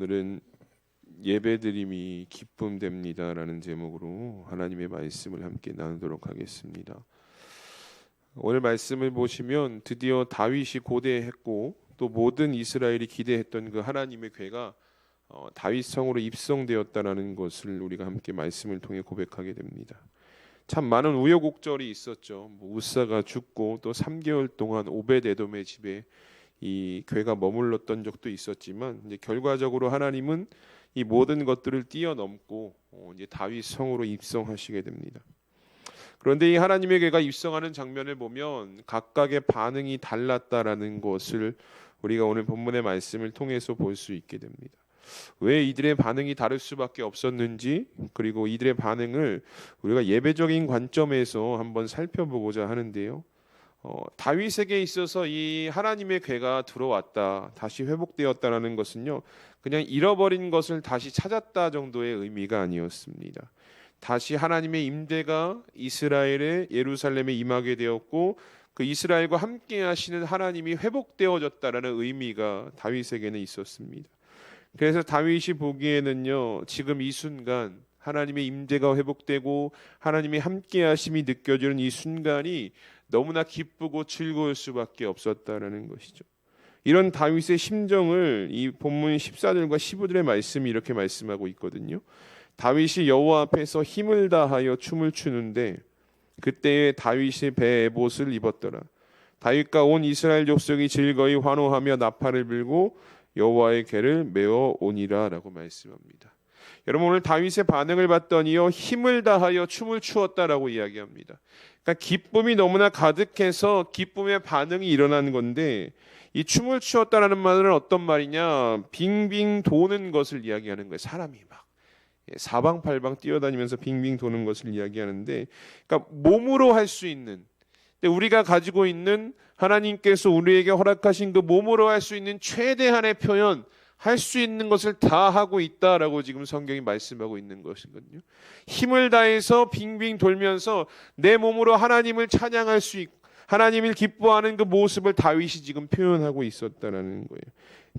오늘은 예배드림이 기쁨 됩니다라는 제목으로 하나님의 말씀을 함께 나누도록 하겠습니다. 오늘 말씀을 보시면 드디어 다윗이 고대했고 또 모든 이스라엘이 기대했던 그 하나님의 궤가 다윗 성으로 입성되었다라는 것을 우리가 함께 말씀을 통해 고백하게 됩니다. 참 많은 우여곡절이 있었죠. 우사가 죽고 또 3개월 동안 오벳에돔의 집에 이 궤가 머물렀던 적도 있었지만 이제 결과적으로 하나님은 이 모든 것들을 뛰어넘고 이제 다윗 성으로 입성하시게 됩니다. 그런데 이 하나님의 궤가 입성하는 장면을 보면 각각의 반응이 달랐다라는 것을 우리가 오늘 본문의 말씀을 통해서 볼 수 있게 됩니다. 왜 이들의 반응이 다를 수밖에 없었는지, 그리고 이들의 반응을 우리가 예배적인 관점에서 한번 살펴보고자 하는데요. 다윗에게 있어서 이 하나님의 궤가 들어왔다, 다시 회복되었다라는 것은요, 그냥 잃어버린 것을 다시 찾았다 정도의 의미가 아니었습니다. 다시 하나님의 임재가 이스라엘의 예루살렘에 임하게 되었고 그 이스라엘과 함께 하시는 하나님이 회복되어졌다라는 의미가 다윗에게는 있었습니다. 그래서 다윗이 보기에는요, 지금 이 순간 하나님의 임재가 회복되고 하나님의 함께 하심이 느껴지는 이 순간이 너무나 기쁘고 즐거울 수밖에 없었다라는 것이죠. 이런 다윗의 심정을 이 본문 14절과 15절의 말씀이 이렇게 말씀하고 있거든요. 다윗이 여호와 앞에서 힘을 다하여 춤을 추는데 그때에 다윗이 배에 에봇을 입었더라. 다윗과 온 이스라엘 족속이 즐거이 환호하며 나팔을 불고 여호와의 궤를 메어 오니라라고 말씀합니다. 여러분, 오늘 다윗의 반응을 봤더니요, 힘을 다하여 춤을 추었다라고 이야기합니다. 그러니까 기쁨이 너무나 가득해서 기쁨의 반응이 일어난 건데, 이 춤을 추었다라는 말은 어떤 말이냐, 빙빙 도는 것을 이야기하는 거예요. 사람이 막 사방팔방 뛰어다니면서 빙빙 도는 것을 이야기하는데, 그러니까 몸으로 할 수 있는, 우리가 가지고 있는 하나님께서 우리에게 허락하신 그 몸으로 할 수 있는 최대한의 표현, 할 수 있는 것을 다 하고 있다라고 지금 성경이 말씀하고 있는 것이거든요. 힘을 다해서 빙빙 돌면서 내 몸으로 하나님을 찬양할 수 있고 하나님을 기뻐하는 그 모습을 다윗이 지금 표현하고 있었다라는 거예요.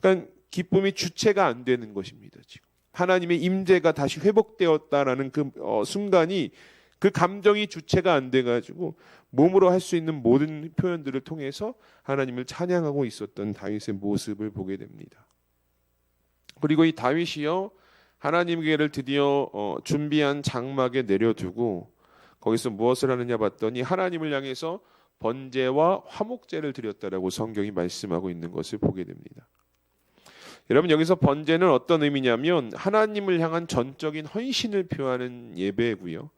그러니까 기쁨이 주체가 안 되는 것입니다. 지금 하나님의 임재가 다시 회복되었다라는 그 순간이, 그 감정이 주체가 안 돼가지고 몸으로 할 수 있는 모든 표현들을 통해서 하나님을 찬양하고 있었던 다윗의 모습을 보게 됩니다. 그리고 이 다윗이요, 하나님께를 드디어 준비한 장막에 내려두고 거기서 무엇을 하느냐 봤더니 하나님을 향해서 번제와 화목제를 드렸다라고 성경이 말씀하고 있는 것을 보게 됩니다. 여러분, 여기서 번제는 어떤 의미냐면 하나님을 향한 전적인 헌신을 표하는 예배고요.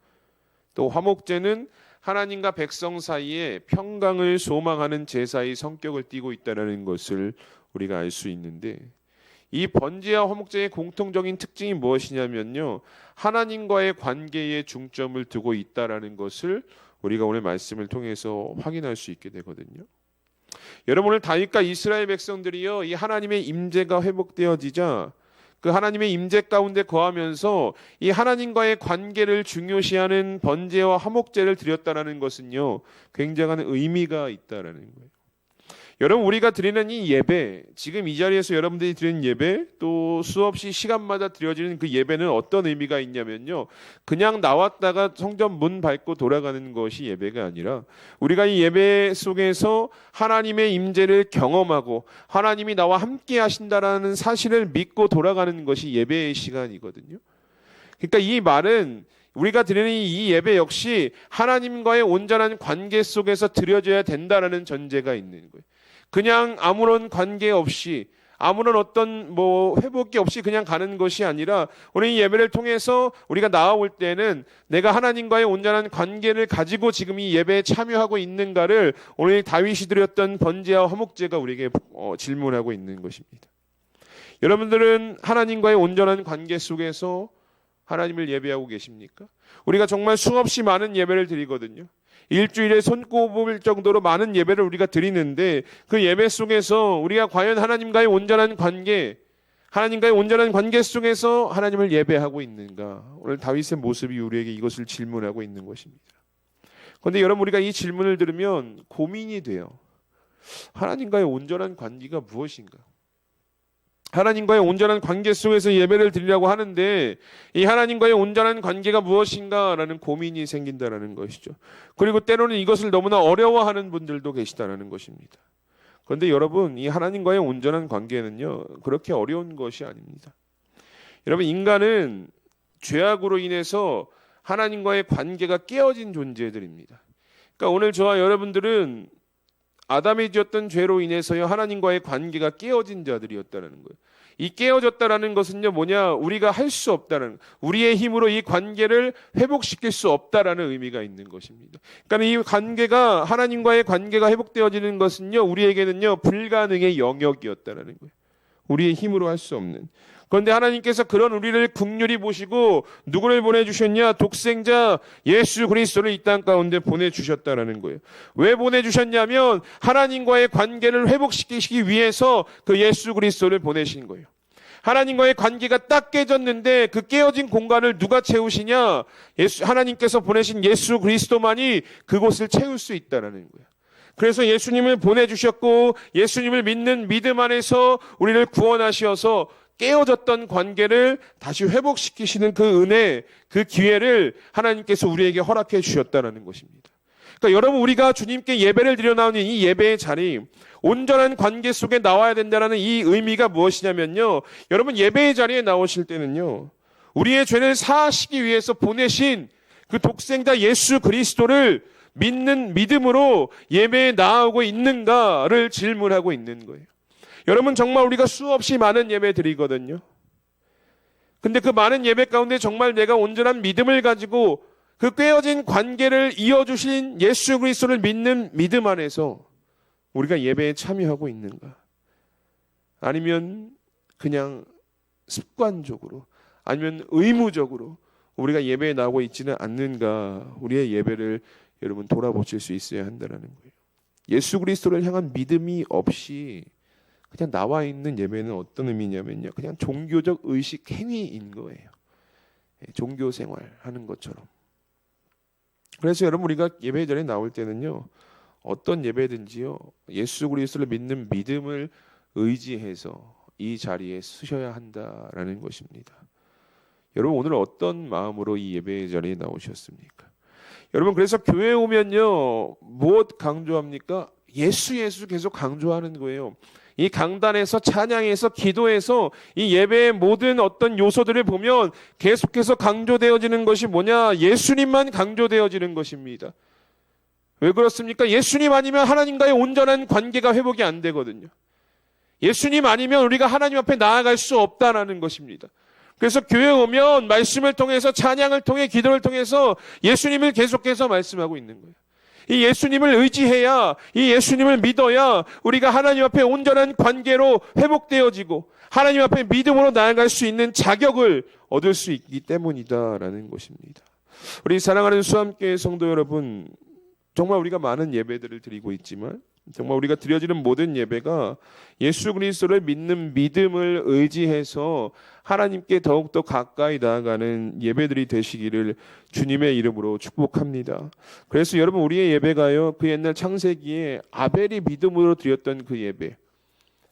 또 화목제는 하나님과 백성 사이에 평강을 소망하는 제사의 성격을 띠고 있다는 것을 우리가 알 수 있는데, 이 번제와 화목제의 공통적인 특징이 무엇이냐면요, 하나님과의 관계에 중점을 두고 있다라는 것을 우리가 오늘 말씀을 통해서 확인할 수 있게 되거든요. 여러분, 오늘 다윗과 이스라엘 백성들이요, 이 하나님의 임재가 회복되어지자 그 하나님의 임재 가운데 거하면서 이 하나님과의 관계를 중요시하는 번제와 화목제를 드렸다라는 것은요, 굉장한 의미가 있다라는 거예요. 여러분, 우리가 드리는 이 예배, 지금 이 자리에서 여러분들이 드리는 예배, 또 수없이 시간마다 드려지는 그 예배는 어떤 의미가 있냐면요, 그냥 나왔다가 성전 문 밟고 돌아가는 것이 예배가 아니라 우리가 이 예배 속에서 하나님의 임재를 경험하고 하나님이 나와 함께 하신다라는 사실을 믿고 돌아가는 것이 예배의 시간이거든요. 그러니까 이 말은 우리가 드리는 이 예배 역시 하나님과의 온전한 관계 속에서 드려져야 된다라는 전제가 있는 거예요. 그냥 아무런 관계 없이, 아무런 어떤 회복이 없이 그냥 가는 것이 아니라 오늘 이 예배를 통해서 우리가 나아올 때는 내가 하나님과의 온전한 관계를 가지고 지금 이 예배에 참여하고 있는가를 오늘 다윗이 드렸던 번제와 화목제가 우리에게 질문하고 있는 것입니다. 여러분들은 하나님과의 온전한 관계 속에서 하나님을 예배하고 계십니까? 우리가 정말 수없이 많은 예배를 드리거든요. 일주일에 손꼽을 정도로 많은 예배를 우리가 드리는데 그 예배 속에서 우리가 과연 하나님과의 온전한 관계, 하나님과의 온전한 관계 속에서 하나님을 예배하고 있는가? 오늘 다윗의 모습이 우리에게 이것을 질문하고 있는 것입니다. 그런데 여러분, 우리가 이 질문을 들으면 고민이 돼요. 하나님과의 온전한 관계가 무엇인가? 하나님과의 온전한 관계 속에서 예배를 드리려고 하는데 이 하나님과의 온전한 관계가 무엇인가라는 고민이 생긴다라는 것이죠. 그리고 때로는 이것을 너무나 어려워하는 분들도 계시다라는 것입니다. 그런데 여러분, 이 하나님과의 온전한 관계는요, 그렇게 어려운 것이 아닙니다. 여러분, 인간은 죄악으로 인해서 하나님과의 관계가 깨어진 존재들입니다. 그러니까 오늘 저와 여러분들은 아담이 지었던 죄로 인해서요, 하나님과의 관계가 깨어진 자들이었다는 거예요. 이 깨어졌다라는 것은요, 뭐냐, 우리가 할 수 없다는, 우리의 힘으로 이 관계를 회복시킬 수 없다라는 의미가 있는 것입니다. 그러니까 이 관계가, 하나님과의 관계가 회복되어지는 것은요, 우리에게는요, 불가능의 영역이었다라는 거예요. 우리의 힘으로 할 수 없는. 그런데 하나님께서 그런 우리를 긍휼히 보시고 누구를 보내주셨냐? 독생자 예수 그리스도를 이 땅 가운데 보내주셨다라는 거예요. 왜 보내주셨냐면 하나님과의 관계를 회복시키시기 위해서 그 예수 그리스도를 보내신 거예요. 하나님과의 관계가 딱 깨졌는데 그 깨어진 공간을 누가 채우시냐? 하나님께서 보내신 예수 그리스도만이 그곳을 채울 수 있다라는 거예요. 그래서 예수님을 보내주셨고 예수님을 믿는 믿음 안에서 우리를 구원하셔서 깨어졌던 관계를 다시 회복시키시는 그 은혜, 그 기회를 하나님께서 우리에게 허락해 주셨다는 것입니다. 그러니까 여러분, 우리가 주님께 예배를 드려 나오는 이 예배의 자리, 온전한 관계 속에 나와야 된다는 이 의미가 무엇이냐면요, 여러분, 예배의 자리에 나오실 때는요, 우리의 죄를 사하시기 위해서 보내신 그 독생자 예수 그리스도를 믿는 믿음으로 예배에 나아오고 있는가를 질문하고 있는 거예요. 여러분, 정말 우리가 수없이 많은 예배 드리거든요. 근데 그 많은 예배 가운데 정말 내가 온전한 믿음을 가지고 그 깨어진 관계를 이어주신 예수 그리스도를 믿는 믿음 안에서 우리가 예배에 참여하고 있는가? 아니면 그냥 습관적으로, 아니면 의무적으로 우리가 예배에 나오고 있지는 않는가? 우리의 예배를 여러분 돌아보실 수 있어야 한다는 거예요. 예수 그리스도를 향한 믿음이 없이 그냥 나와 있는 예배는 어떤 의미냐면요, 그냥 종교적 의식 행위인 거예요. 종교 생활하는 것처럼. 그래서 여러분, 우리가 예배 자리에 나올 때는요, 어떤 예배든지요, 예수 그리스도를 믿는 믿음을 의지해서 이 자리에 서셔야 한다라는 것입니다. 여러분, 오늘 어떤 마음으로 이 예배 자리에 나오셨습니까? 여러분, 그래서 교회에 오면요, 무엇 강조합니까? 예수 계속 강조하는 거예요. 이 강단에서, 찬양에서, 기도에서 이 예배의 모든 어떤 요소들을 보면 계속해서 강조되어지는 것이 뭐냐? 예수님만 강조되어지는 것입니다. 왜 그렇습니까? 예수님 아니면 하나님과의 온전한 관계가 회복이 안 되거든요. 예수님 아니면 우리가 하나님 앞에 나아갈 수 없다라는 것입니다. 그래서 교회에 오면 말씀을 통해서, 찬양을 통해, 기도를 통해서 예수님을 계속해서 말씀하고 있는 거예요. 이 예수님을 의지해야, 이 예수님을 믿어야 우리가 하나님 앞에 온전한 관계로 회복되어지고 하나님 앞에 믿음으로 나아갈 수 있는 자격을 얻을 수 있기 때문이다라는 것입니다. 우리 사랑하는 수함교회 성도 여러분, 정말 우리가 많은 예배들을 드리고 있지만 정말 우리가 드려지는 모든 예배가 예수 그리스도를 믿는 믿음을 의지해서 하나님께 더욱더 가까이 나아가는 예배들이 되시기를 주님의 이름으로 축복합니다. 그래서 여러분, 우리의 예배가요, 그 옛날 창세기에 아벨이 믿음으로 드렸던 그 예배,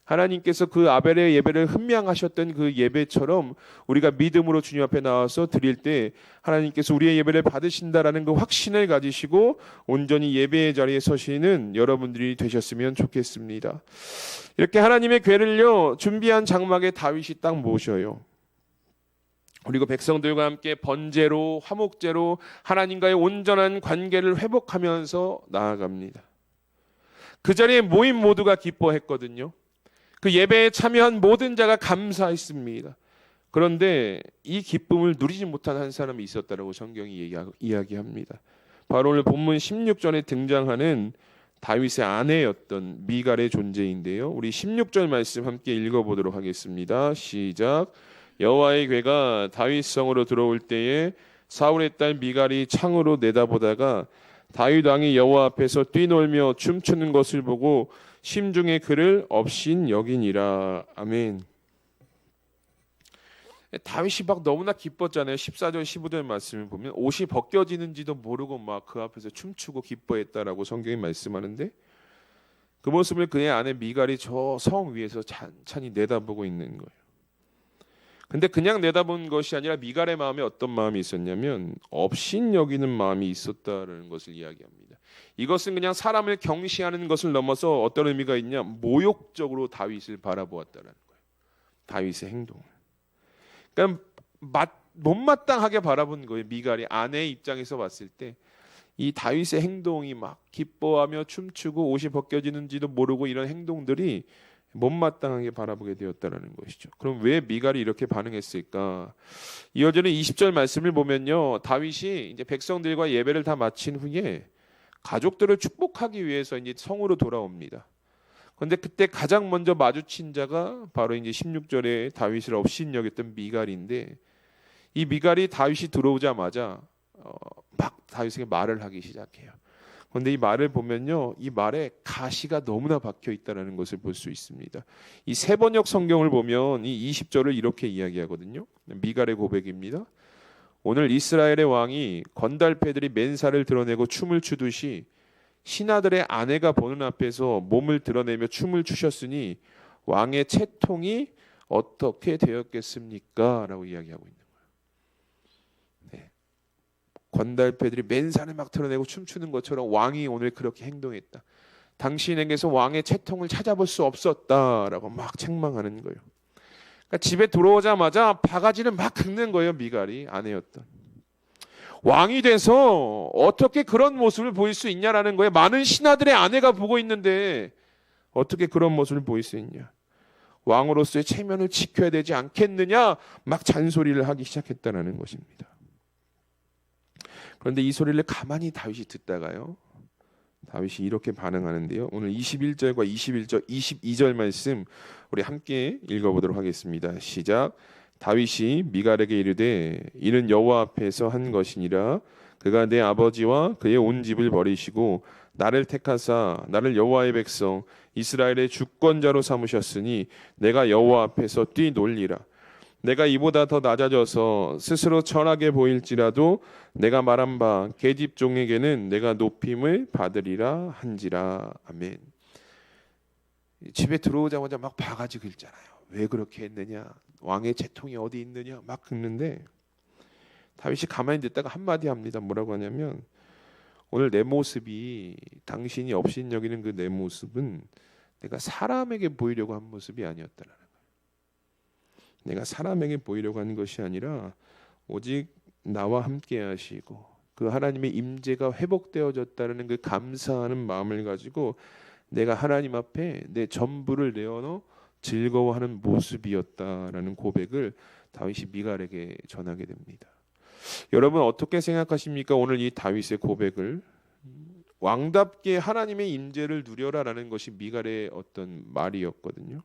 하나님께서 그 아벨의 예배를 흠양하셨던 그 예배처럼 우리가 믿음으로 주님 앞에 나와서 드릴 때 하나님께서 우리의 예배를 받으신다라는 그 확신을 가지시고 온전히 예배의 자리에 서시는 여러분들이 되셨으면 좋겠습니다. 이렇게 하나님의 궤를요, 준비한 장막에 다윗이 딱 모셔요. 그리고 백성들과 함께 번제로, 화목제로 하나님과의 온전한 관계를 회복하면서 나아갑니다. 그 자리에 모인 모두가 기뻐했거든요. 그 예배에 참여한 모든 자가 감사했습니다. 그런데 이 기쁨을 누리지 못한 한 사람이 있었다라고 성경이 이야기합니다. 바로 오늘 본문 16절에 등장하는 다윗의 아내였던 미갈의 존재인데요. 우리 16절 말씀 함께 읽어보도록 하겠습니다. 시작. 여호와의 궤가 다윗 성으로 들어올 때에 사울의 딸 미갈이 창으로 내다보다가 다윗 왕이 여호와 앞에서 뛰놀며 춤추는 것을 보고 심중에 그를 업신 여기니라. 아멘. 다윗이 막 너무나 기뻤잖아요. 14절 15절 말씀을 보면 옷이 벗겨지는지도 모르고 막 그 앞에서 춤추고 기뻐했다라고 성경이 말씀하는데, 그 모습을 그의 아내 미갈이 저 성 위에서 찬찬히 내다보고 있는 거예요. 근데 그냥 내다본 것이 아니라 미갈의 마음에 어떤 마음이 있었냐면 업신여기는 마음이 있었다라는 것을 이야기합니다. 이것은 그냥 사람을 경시하는 것을 넘어서 어떤 의미가 있냐, 모욕적으로 다윗을 바라보았다는 거예요. 다윗의 행동을. 그러니까 못마땅하게 바라본 거예요. 미갈이 아내의 입장에서 봤을 때 이 다윗의 행동이 막 기뻐하며 춤추고 옷이 벗겨지는지도 모르고 이런 행동들이 못마땅하게 바라보게 되었다는 것이죠. 그럼 왜 미갈이 이렇게 반응했을까? 이어지는 20절 말씀을 보면요, 다윗이 이제 백성들과 예배를 다 마친 후에 가족들을 축복하기 위해서 이제 성으로 돌아옵니다. 그런데 그때 가장 먼저 마주친 자가 바로 이제 16절에 다윗을 업신여겼던 미갈인데, 이 미갈이 다윗이 들어오자마자 막 다윗에게 말을 하기 시작해요. 그런데 이 말을 보면요, 이 말에 가시가 너무나 박혀 있다는 것을 볼 수 있습니다. 이 세번역 성경을 보면 이 20절을 이렇게 이야기하거든요. 미갈의 고백입니다. 오늘 이스라엘의 왕이 건달패들이 맨살을 드러내고 춤을 추듯이 신하들의 아내가 보는 앞에서 몸을 드러내며 춤을 추셨으니 왕의 채통이 어떻게 되었겠습니까? 라고 이야기하고 있는 거예요. 네. 건달패들이 맨살을 막 드러내고 춤추는 것처럼 왕이 오늘 그렇게 행동했다. 당신에게서 왕의 채통을 찾아볼 수 없었다라고 막 책망하는 거예요. 그러니까 집에 들어오자마자 바가지를 막 긁는 거예요. 미갈이 아내였던. 왕이 돼서 어떻게 그런 모습을 보일 수 있냐라는 거예요. 많은 신하들의 아내가 보고 있는데 어떻게 그런 모습을 보일 수 있냐. 왕으로서의 체면을 지켜야 되지 않겠느냐, 막 잔소리를 하기 시작했다는 것입니다. 그런데 이 소리를 가만히 다윗이 듣다가요, 다윗이 이렇게 반응하는데요. 오늘 21절과 21절, 22절 말씀 우리 함께 읽어보도록 하겠습니다. 시작. 다윗이 미갈에게 이르되 이는 여호와 앞에서 한 것이니라. 그가 내 아버지와 그의 온 집을 버리시고 나를 택하사 나를 여호와의 백성 이스라엘의 주권자로 삼으셨으니 내가 여호와 앞에서 뛰놀리라. 내가 이보다 더 낮아져서 스스로 천하게 보일지라도 내가 말한 바 계집종에게는 내가 높임을 받으리라 한지라. 아멘. 집에 들어오자마자 막 바가지 긁잖아요. 왜 그렇게 했느냐, 왕의 채통이 어디 있느냐 막 긁는데 다윗이 가만히 듣다가 한마디 합니다. 뭐라고 하냐면, 오늘 내 모습이, 당신이 업신여기는 그 내 모습은 내가 사람에게 보이려고 한 모습이 아니었다라는 거예요. 내가 사람에게 보이려고 한 것이 아니라 오직 나와 함께 하시고 그 하나님의 임재가 회복되어졌다는 그 감사하는 마음을 가지고 내가 하나님 앞에 내 전부를 내어놓어 즐거워하는 모습이었다라는 고백을 다윗이 미갈에게 전하게 됩니다. 여러분 어떻게 생각하십니까? 오늘 이 다윗의 고백을, 왕답게 하나님의 임재를 누려라라는 것이 미갈의 어떤 말이었거든요.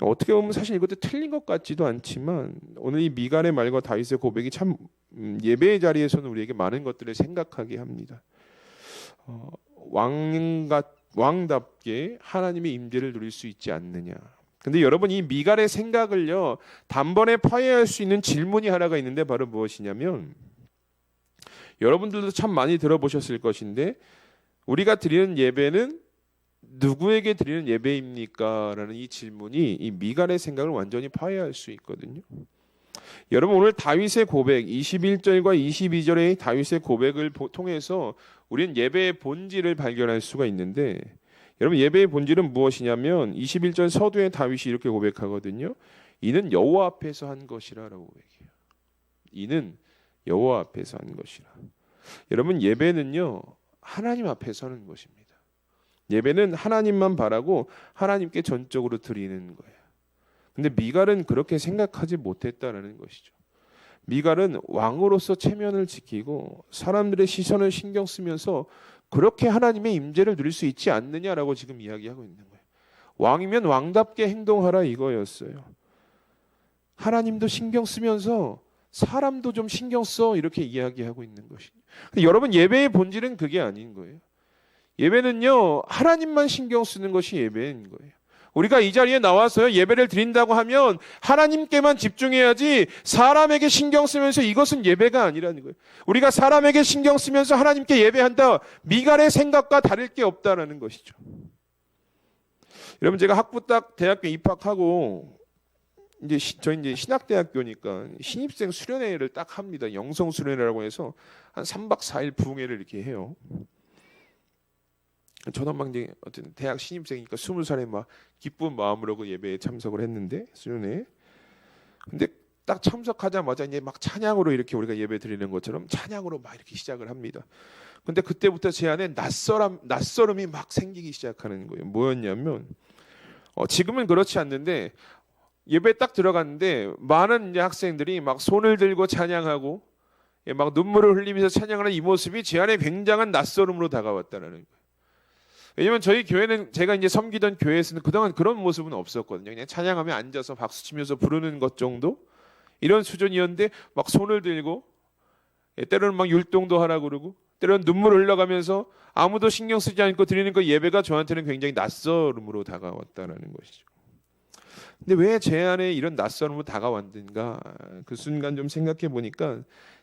어떻게 보면 사실 이것도 틀린 것 같지도 않지만 오늘 이 미갈의 말과 다윗의 고백이 참 예배의 자리에서는 우리에게 많은 것들을 생각하게 합니다. 왕답게 하나님의 임재를 누릴 수 있지 않느냐. 근데 여러분 이 미갈의 생각을요 단번에 파괴할 수 있는 질문이 하나가 있는데 바로 무엇이냐면, 여러분들도 참 많이 들어보셨을 것인데 우리가 드리는 예배는 누구에게 드리는 예배입니까? 라는 이 질문이 이 미갈의 생각을 완전히 파괴할 수 있거든요. 여러분 오늘 다윗의 고백 21절과 22절의 다윗의 고백을 통해서 우리는 예배의 본질을 발견할 수가 있는데, 여러분 예배의 본질은 무엇이냐면 21절 서두에 다윗이 이렇게 고백하거든요. 이는 여호와 앞에서 한 것이라라고 고백해요. 이는 여호와 앞에서 한 것이라. 여러분 예배는요 하나님 앞에서 하는 것입니다. 예배는 하나님만 바라고 하나님께 전적으로 드리는 거예요. 근데 미갈은 그렇게 생각하지 못했다라는 것이죠. 미갈은 왕으로서 체면을 지키고 사람들의 시선을 신경 쓰면서 그렇게 하나님의 임재를 누릴 수 있지 않느냐라고 지금 이야기하고 있는 거예요. 왕이면 왕답게 행동하라 이거였어요. 하나님도 신경 쓰면서 사람도 좀 신경 써 이렇게 이야기하고 있는 것이죠. 여러분 예배의 본질은 그게 아닌 거예요. 예배는요 하나님만 신경 쓰는 것이 예배인 거예요. 우리가 이 자리에 나와서요 예배를 드린다고 하면 하나님께만 집중해야지 사람에게 신경 쓰면서 이것은 예배가 아니라는 거예요. 우리가 사람에게 신경 쓰면서 하나님께 예배한다, 미갈의 생각과 다를 게 없다라는 것이죠. 여러분 제가 학부 딱 대학교 입학하고 저희 이제 신학대학교니까 신입생 수련회를 딱 합니다. 영성 수련회라고 해서 한 3박 4일 부흥회를 이렇게 해요. 저는 막 이제 어떤 대학 신입생이니까 20살에 막 기쁜 마음으로 그 예배에 참석을 했는데 수련회. 근데 딱 참석하자마자 이제 막 찬양으로 이렇게 우리가 예배 드리는 것처럼 찬양으로 막 이렇게 시작을 합니다. 근데 그때부터 제 안에 낯설음이 막 생기기 시작하는 거예요. 뭐였냐면 지금은 그렇지 않는데 예배 딱 들어갔는데 많은 이제 학생들이 막 손을 들고 찬양하고 막 눈물을 흘리면서 찬양하는 이 모습이 제 안에 굉장한 낯설음으로 다가왔다는 거예요. 왜냐면 저희 교회는 제가 이제 섬기던 교회에서는 그동안 그런 모습은 없었거든요. 그냥 찬양하면 앉아서 박수 치면서 부르는 것 정도 이런 수준이었는데 막 손을 들고 때로는 막 율동도 하라고 그러고 때로는 눈물 흘러가면서 아무도 신경 쓰지 않고 드리는 그 예배가 저한테는 굉장히 낯설음으로 다가왔다는 것이죠. 근데 왜 제 안에 이런 낯설음으로 다가왔는가? 그 순간 좀 생각해 보니까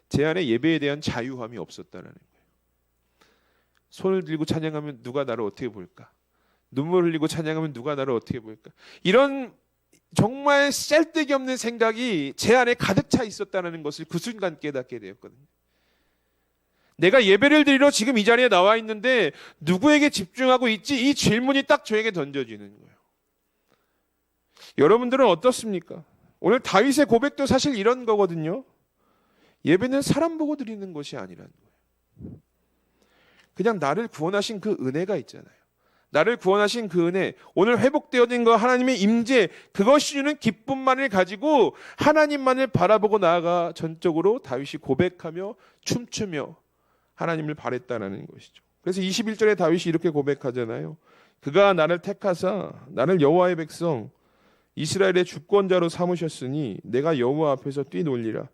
제 안에 예배에 대한 자유함이 없었다는 거예요. 손을 들고 찬양하면 누가 나를 어떻게 볼까? 눈물 흘리고 찬양하면 누가 나를 어떻게 볼까? 이런 정말 쓸데기 없는 생각이 제 안에 가득 차 있었다는 것을 그 순간 깨닫게 되었거든요. 내가 예배를 드리러 지금 이 자리에 나와 있는데 누구에게 집중하고 있지? 이 질문이 딱 저에게 던져지는 거예요. 여러분들은 어떻습니까? 오늘 다윗의 고백도 사실 이런 거거든요. 예배는 사람 보고 드리는 것이 아니라는 거예요. 그냥 나를 구원하신 그 은혜가 있잖아요. 나를 구원하신 그 은혜, 오늘 회복되어진 거 하나님의 임재, 그것이 주는 기쁨만을 가지고 하나님만을 바라보고 나아가 전적으로 다윗이 고백하며 춤추며 하나님을 바랬다는 것이죠. 그래서 21절에 다윗이 이렇게 고백하잖아요. 그가 나를 택하사 나를 여호와의 백성 이스라엘의 주권자로 삼으셨으니 내가 여호와 앞에서 뛰놀리라.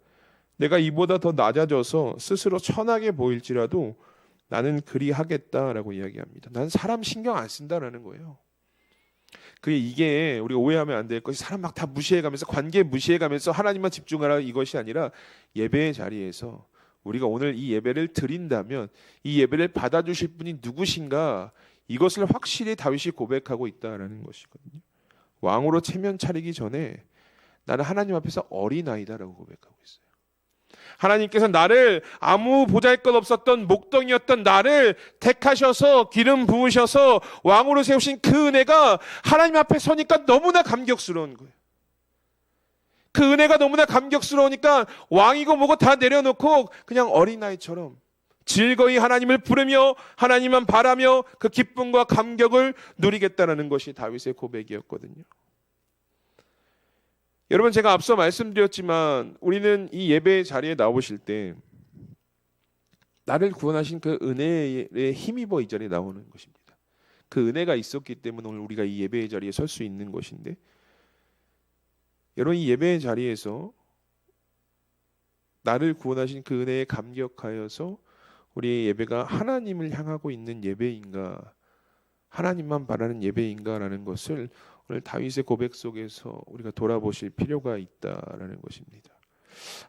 내가 이보다 더 낮아져서 스스로 천하게 보일지라도 나는 그리하겠다라고 이야기합니다. 나는 사람 신경 안 쓴다라는 거예요. 이게 우리가 오해하면 안 될 것이 사람 막 다 무시해가면서 관계 무시해가면서 하나님만 집중하라 이것이 아니라 예배의 자리에서 우리가 오늘 이 예배를 드린다면 이 예배를 받아주실 분이 누구신가 이것을 확실히 다윗이 고백하고 있다라는 것이거든요. 왕으로 체면 차리기 전에 나는 하나님 앞에서 어린아이다라고 고백하고 있어요. 하나님께서 나를 아무 보잘것없었던 목동이었던 나를 택하셔서 기름 부으셔서 왕으로 세우신 그 은혜가 하나님 앞에 서니까 너무나 감격스러운 거예요. 그 은혜가 너무나 감격스러우니까 왕이고 뭐고 다 내려놓고 그냥 어린아이처럼 즐거이 하나님을 부르며 하나님만 바라며 그 기쁨과 감격을 누리겠다는 것이 다윗의 고백이었거든요. 여러분 제가 앞서 말씀드렸지만 우리는 이 예배의 자리에 나오실 때 나를 구원하신 그 은혜에 힘입어 이 자리에 나오는 것입니다. 그 은혜가 있었기 때문에 오늘 우리가 이 예배의 자리에 설 수 있는 것인데 여러분 이 예배의 자리에서 나를 구원하신 그 은혜에 감격하여서 우리의 예배가 하나님을 향하고 있는 예배인가 하나님만 바라는 예배인가라는 것을 오늘 다윗의 고백 속에서 우리가 돌아보실 필요가 있다라는 것입니다.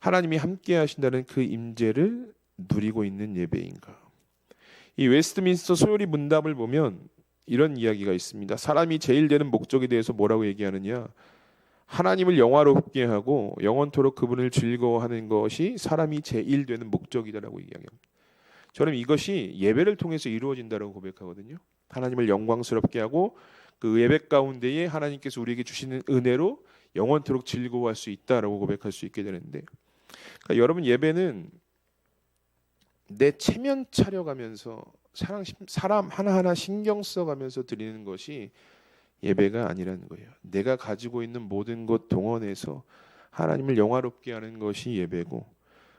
하나님이 함께 하신다는 그 임재를 누리고 있는 예배인가. 이 웨스트민스터 소요리 문답을 보면 이런 이야기가 있습니다. 사람이 제일 되는 목적에 대해서 뭐라고 얘기하느냐. 하나님을 영화롭게 하고 영원토록 그분을 즐거워하는 것이 사람이 제일 되는 목적이다라고 이야기합니다. 저는 이것이 예배를 통해서 이루어진다라고 고백하거든요. 하나님을 영광스럽게 하고 그 예배 가운데에 하나님께서 우리에게 주시는 은혜로 영원토록 즐거워할 수 있다라고 고백할 수 있게 되는데 그러니까 여러분 예배는 내 체면 차려가면서 사람 하나하나 신경 써가면서 드리는 것이 예배가 아니라는 거예요. 내가 가지고 있는 모든 것 동원해서 하나님을 영화롭게 하는 것이 예배고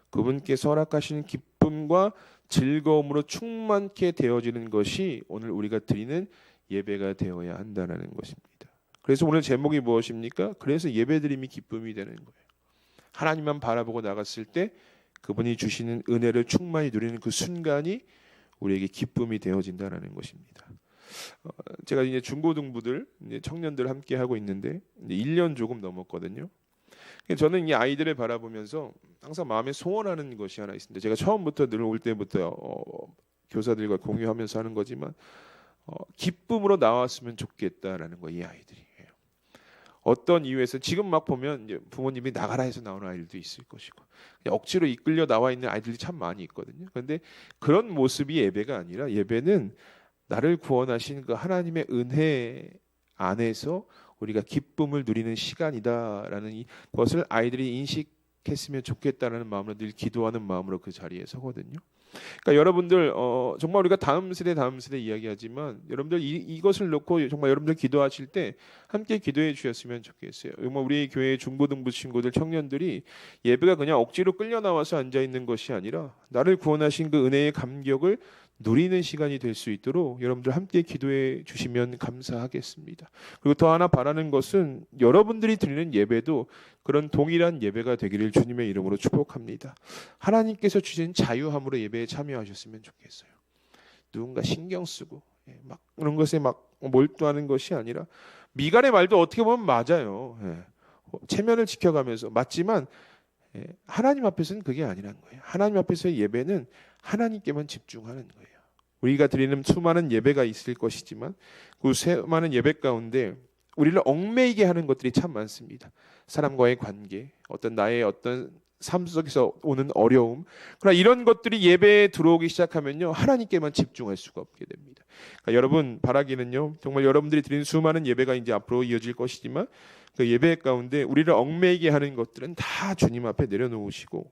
그분께서 허락하시는 기쁨과 즐거움으로 충만케 되어지는 것이 오늘 우리가 드리는 예배가 되어야 한다는 것입니다. 그래서 오늘 제목이 무엇입니까? 그래서 예배드림이 기쁨이 되는 거예요. 하나님만 바라보고 나갔을 때 그분이 주시는 은혜를 충만히 누리는 그 순간이 우리에게 기쁨이 되어진다는 것입니다. 제가 이제 중고등부들, 이제 청년들 함께 하고 있는데 이제 1년 조금 넘었거든요. 저는 이 아이들을 바라보면서 항상 마음에 소원하는 것이 하나 있습니다. 제가 처음부터 늘 올 때부터 교사들과 공유하면서 하는 거지만 기쁨으로 나왔으면 좋겠다라는 거예요. 이 아이들이. 어떤 이유에서 지금 막 보면 이제 부모님이 나가라 해서 나오는 아이들도 있을 것이고 그냥 억지로 이끌려 나와 있는 아이들이 참 많이 있거든요. 그런데 그런 모습이 예배가 아니라 예배는 나를 구원하신 그 하나님의 은혜 안에서 우리가 기쁨을 누리는 시간이다라는 것을 아이들이 인식했으면 좋겠다라는 마음으로 늘 기도하는 마음으로 그 자리에 서거든요. 그러니까 여러분들 정말 우리가 다음 세대 이야기하지만 여러분들 이것을 놓고 정말 여러분들 기도하실 때 함께 기도해 주셨으면 좋겠어요. 정말 우리 교회 중고등부 친구들 청년들이 예배가 그냥 억지로 끌려 나와서 앉아 있는 것이 아니라 나를 구원하신 그 은혜의 감격을 누리는 시간이 될 수 있도록 여러분들 함께 기도해 주시면 감사하겠습니다. 그리고 더 하나 바라는 것은 여러분들이 드리는 예배도 그런 동일한 예배가 되기를 주님의 이름으로 축복합니다. 하나님께서 주신 자유함으로 예배에 참여하셨으면 좋겠어요. 누군가 신경 쓰고 막 그런 것에 막 몰두하는 것이 아니라 미간의 말도 어떻게 보면 맞아요. 체면을 지켜가면서 맞지만 하나님 앞에서는 그게 아니란 거예요. 하나님 앞에서의 예배는 하나님께만 집중하는 거예요. 우리가 드리는 수많은 예배가 있을 것이지만 그 수많은 예배 가운데 우리를 얽매이게 하는 것들이 참 많습니다. 사람과의 관계, 나의 삶 속에서 오는 어려움. 그러나 이런 것들이 예배에 들어오기 시작하면요, 하나님께만 집중할 수가 없게 됩니다. 그러니까 여러분 바라기는요, 정말 여러분들이 드리는 수많은 예배가 이제 앞으로 이어질 것이지만 그 예배 가운데 우리를 얽매이게 하는 것들은 다 주님 앞에 내려놓으시고